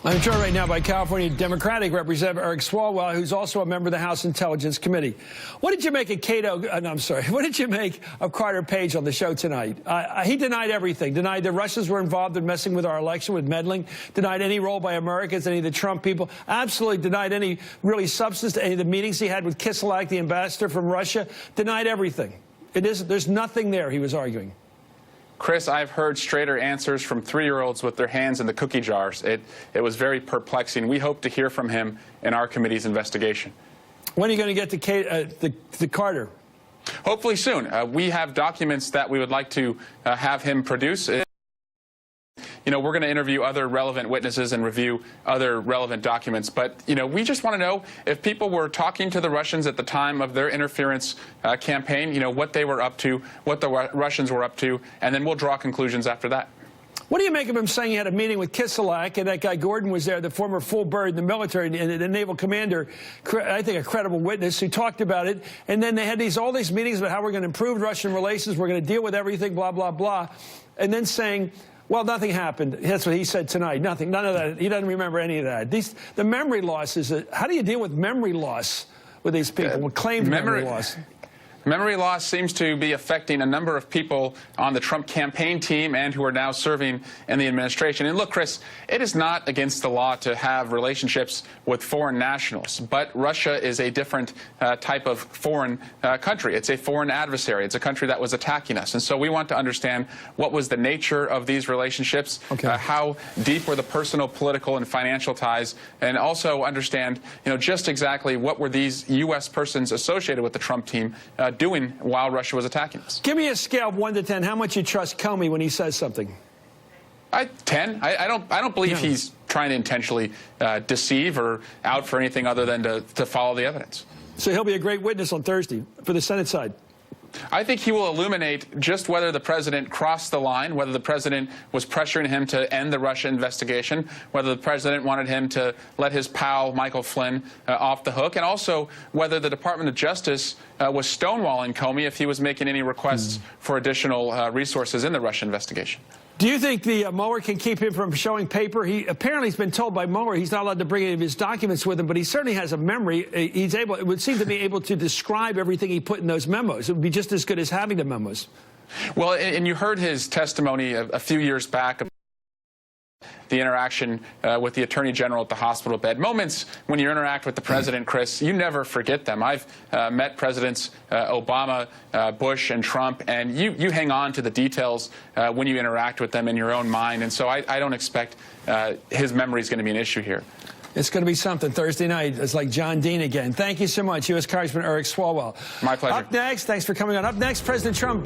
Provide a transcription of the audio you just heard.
I'm joined right now by California Democratic Representative Eric Swalwell, who's also a member of the House Intelligence Committee. What did you make of what did you make of Carter Page on the show tonight? He denied everything, denied the Russians were involved in messing with our election, with meddling, denied any role by Americans, any of the Trump people, absolutely denied any really substance to any of the meetings he had with Kislyak, the ambassador from Russia, denied everything. There's nothing there, he was arguing. Chris, I've heard straighter answers from 3-year-olds with their hands in the cookie jars. It was very perplexing. We hope to hear from him in our committee's investigation. When are you going to get to Carter? Hopefully soon. We have documents that we would like to have him produce. You know, we're going to interview other relevant witnesses and review other relevant documents. But, you know, we just want to know if people were talking to the Russians at the time of their interference campaign, you know, what they were up to, what the Russians were up to, and then we'll draw conclusions after that. What do you make of him saying he had a meeting with Kislyak and that guy Gordon was there, the former full bird in the military and the naval commander, I think a credible witness, who talked about it. And then they had all these meetings about how we're going to improve Russian relations, we're going to deal with everything, blah, blah, blah. And then saying, well, nothing happened. That's what he said tonight. Nothing. None of that. He doesn't remember any of that. The memory loss is how do you deal with memory loss with these people with claimed memory loss? Memory loss seems to be affecting a number of people on the Trump campaign team and who are now serving in the administration. And look, Chris, it is not against the law to have relationships with foreign nationals, but Russia is a different type of foreign country. It's a foreign adversary. It's a country that was attacking us. And so we want to understand what was the nature of these relationships, how deep were the personal, political, and financial ties, and also understand, you know, just exactly what were these U.S. persons associated with the Trump team doing while Russia was attacking us. Give me a scale of 1 to 10. How much you trust Comey when he says something? 10. I don't believe he's trying to intentionally deceive or out for anything other than to follow the evidence. So he'll be a great witness on Thursday for the Senate side. I think he will illuminate just whether the president crossed the line, whether the president was pressuring him to end the Russia investigation, whether the president wanted him to let his pal Michael Flynn off the hook, and also whether the Department of Justice was stonewalling Comey if he was making any requests for additional resources in the Russia investigation. Do you think the Mueller can keep him from showing paper? He apparently has been told by Mueller he's not allowed to bring any of his documents with him, but he certainly has a memory. He's able, it would seem to be able to describe everything he put in those memos. It would be just as good as having the memos. Well, and you heard his testimony a few years back. The interaction with the Attorney General at the hospital bed. Moments when you interact with the President, Chris, you never forget them. I've met Presidents Obama, Bush, and Trump, and you hang on to the details when you interact with them in your own mind. And so I don't expect his memory is going to be an issue here. It's going to be something Thursday night. It's like John Dean again. Thank you so much, U.S. Congressman Eric Swalwell. My pleasure. Up next, thanks for coming on. Up next, President Trump